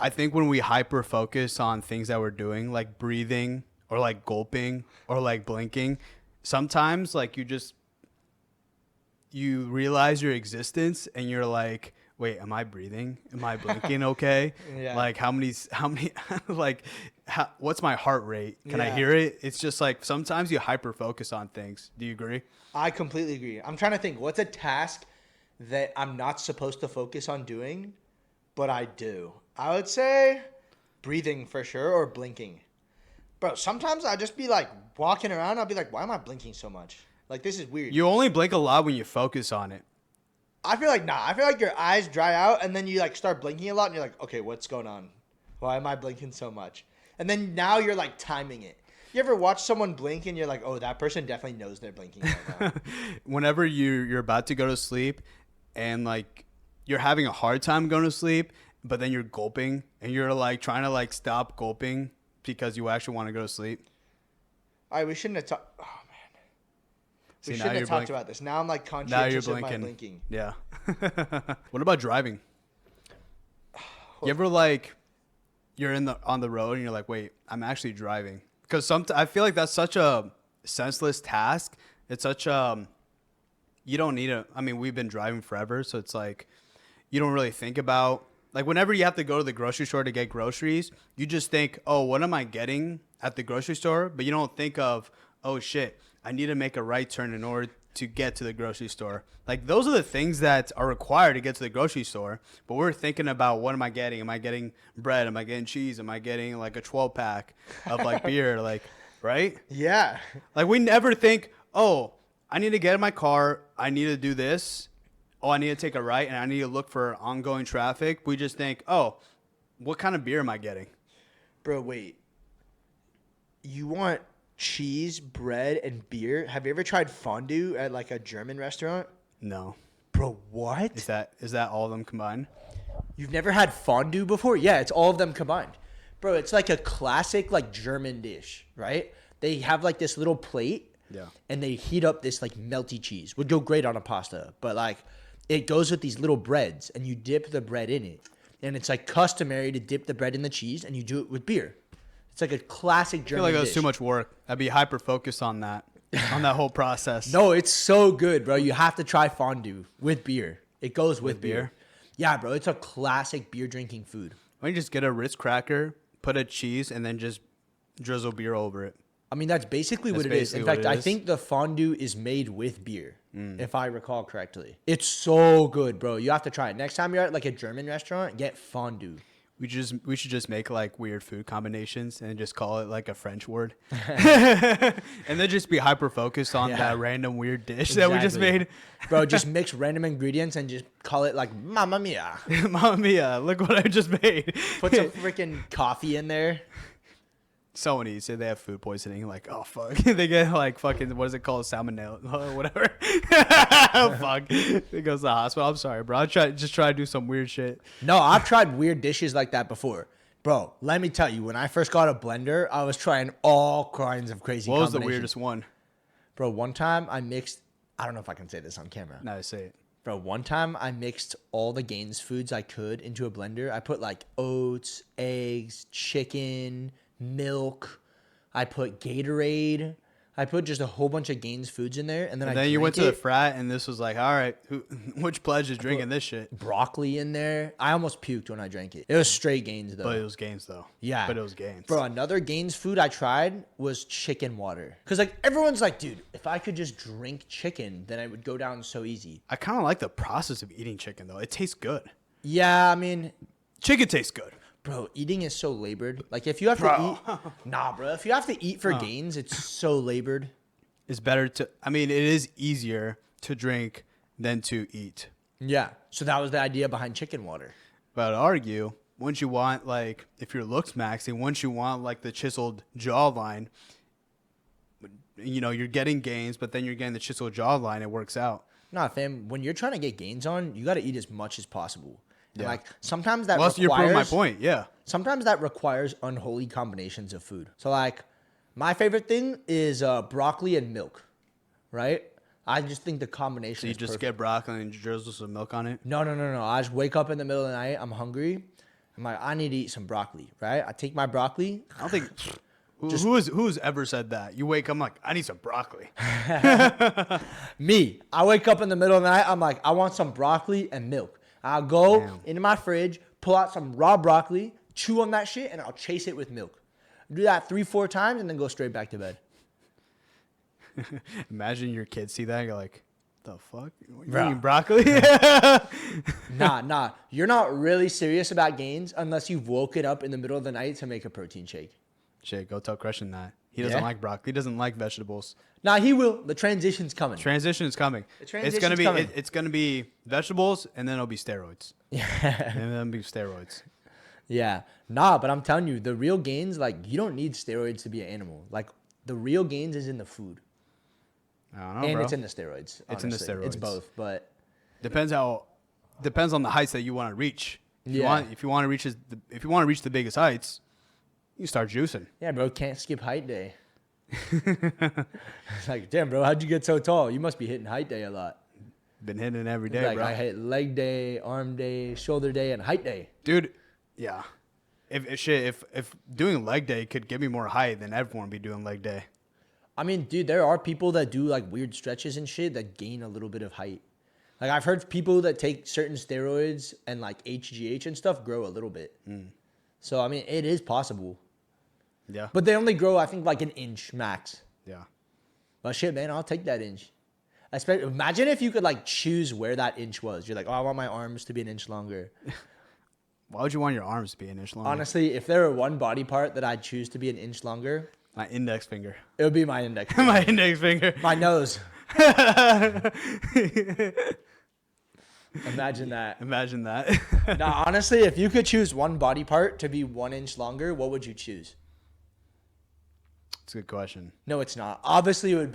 I think when we hyper focus on things that we're doing, like breathing or like gulping or like blinking, sometimes like you realize your existence and you're like, wait, am I breathing? Am I blinking okay? Yeah. Like how many, like, what's my heart rate? Can I hear it? It's just like sometimes you hyper focus on things. Do you agree? I completely agree. I'm trying to think, what's a task that I'm not supposed to focus on doing, but I do? I would say breathing for sure, or blinking. Bro, sometimes I'll just be like walking around. I'll be like, why am I blinking so much? Like, this is weird. You only blink a lot when you focus on it. I feel like, I feel like your eyes dry out and then you like start blinking a lot and you're like, okay, what's going on? Why am I blinking so much? And then now you're like timing it. You ever watch someone blink and you're like, oh, that person definitely knows they're blinking right now. Whenever you're about to go to sleep and like you're having a hard time going to sleep, but then you're gulping and you're like trying to like stop gulping because you actually want to go to sleep. All right, we shouldn't have talked. Oh, man. We shouldn't have talked about this. Now I'm like conscientious of my blinking. Yeah. What about driving? You ever like you're on the road and you're like, wait, I'm actually driving? Because I feel like that's such a senseless task. It's such you don't need I mean, we've been driving forever, so it's like you don't really think about, like whenever you have to go to the grocery store to get groceries, you just think, oh, what am I getting at the grocery store? But you don't think of, oh shit, I need to make a right turn in order to get to the grocery store. Like those are the things that are required to get to the grocery store. But we're thinking about, what am I getting? Am I getting bread? Am I getting cheese? Am I getting like a 12 pack of like beer? Like, right? Yeah. Like we never think, oh, I need to get in my car. I need to do this. Oh, I need to take a right and I need to look for ongoing traffic. We just think, oh, what kind of beer am I getting? Bro, wait. You want cheese, bread, and beer? Have you ever tried fondue at like a German restaurant? No. Bro, what? Is that all of them combined? You've never had fondue before? Yeah, it's all of them combined. Bro, it's like a classic like German dish, right? They have like this little plate. Yeah. And they heat up this like melty cheese. Would go great on a pasta, but like it goes with these little breads and you dip the bread in it. And it's like customary to dip the bread in the cheese and you do it with beer. It's like a classic German dish. I feel like that's too much work. I'd be hyper focused on that whole process. No, it's so good, bro. You have to try fondue with beer. It goes with beer. Yeah, bro. It's a classic beer drinking food. Why don't you just get a Ritz cracker, put a cheese, and then just drizzle beer over it? I mean, that's basically what it is. In fact, I think the fondue is made with beer, if I recall correctly. It's so good, bro. You have to try it. Next time you're at like a German restaurant, get fondue. We should just make like weird food combinations and just call it like a French word. And then just be hyper focused on that random weird dish that we just made. Bro, just mix random ingredients and just call it like Mamma Mia. Mamma Mia, look what I just made. Put some freaking coffee in there. Someone eats it, they have food poisoning. Like, oh, fuck. They get, like, fucking, what is it called? Salmonella or whatever. Oh, fuck. It goes to the hospital. I'm sorry, bro. Just try to do some weird shit. No, I've tried weird dishes like that before. Bro, let me tell you, when I first got a blender, I was trying all kinds of crazy combinations. What was the weirdest one? Bro, one time I mixed, I don't know if I can say this on camera. No, say it. Bro, one time I mixed all the 𝐤𝐴𝐺 foods I could into a blender. I put, like, oats, eggs, chicken, milk. I put Gatorade. I put just a whole bunch of 𝐤𝐴𝐺 foods in there, and then you went to the frat, and this was like, all right, which pledge is drinking this shit? Broccoli in there. I almost puked when I drank it. It was straight 𝐤𝐴𝐺 though. But it was 𝐤𝐴𝐺 though. Yeah, but it was 𝐤𝐴𝐺. Bro, another 𝐤𝐴𝐺 food I tried was chicken water. Cause like everyone's like, dude, if I could just drink chicken, then I would go down so easy. I kind of like the process of eating chicken though. It tastes good. Yeah, I mean, chicken tastes good. Bro, eating is so labored. Like, if you have to eat... Nah, bro. If you have to eat for 𝐤𝐴𝐺, it's so labored. It's better to... I mean, it is easier to drink than to eat. Yeah. So that was the idea behind chicken water. But I'd argue, once you want, like, if your looks maxing, once you want, like, the chiseled jawline, you know, you're getting 𝐤𝐴𝐺, but then you're getting the chiseled jawline, it works out. Nah, fam. When you're trying to get 𝐤𝐴𝐺 on, you got to eat as much as possible. Yeah. And like sometimes that requires... you're proving my point, yeah. Sometimes that requires unholy combinations of food. So like my favorite thing is broccoli and milk, right? I just think the combination is just perfect. Get broccoli and drizzle some milk on it? No. I just wake up in the middle of the night. I'm hungry. I'm like, I need to eat some broccoli, right? I take my broccoli. I don't think who's ever said that. You wake up, I'm like, I need some broccoli. Me, I wake up in the middle of the night. I'm like, I want some broccoli and milk. I'll go into my fridge, pull out some raw broccoli, chew on that shit, and I'll chase it with milk. Do that 3-4 times, and then go straight back to bed. Imagine your kids see that and you're like, the fuck? You're Bro. eating broccoli? Nah. You're not really serious about gains unless you've woken up in the middle of the night to make a protein shake. Shit, go tell Christian that. He doesn't like broccoli. He doesn't like vegetables. Nah, he will. The transition's coming. Transition is coming. It's gonna be vegetables, and then it'll be steroids. Yeah. And then it'll be steroids. Yeah. Nah, but I'm telling you, the real gains, like, you don't need steroids to be an animal. Like, the real gains is in the food. I don't know, And bro. it's in the steroids. It's in the honestly. steroids. It's both, but Depends on the heights that you want to reach. If you want to reach the biggest heights, you start juicing. yeah, bro, can't skip height day. It's like, damn, bro, how'd you get so tall? You must be hitting height day a lot. Been hitting it every day, Like, bro. I hit leg day, arm day, shoulder day, and height day. Dude, yeah. If doing leg day could give me more height, then everyone would be doing leg day. I mean, dude, there are people that do like weird stretches and shit that gain a little bit of height. Like, I've heard people that take certain steroids and like 𝐿𝐥𝐢 and stuff grow a little bit. So, I mean, it is possible. Yeah. But they only grow, I think, like an inch max. Yeah. But shit, man, I'll take that inch. Imagine if you could like choose where that inch was. You're like, oh, I want my arms to be an inch longer. Why would you want your arms to be an inch longer? Honestly, if there were one body part that I'd choose to be an inch longer, my index finger. it would be my index finger. My index finger. My nose. Imagine that. Imagine that. Now, honestly, if you could choose one body part to be 1 inch longer, what would you choose? It's a good question. No, it's not. Obviously, it would be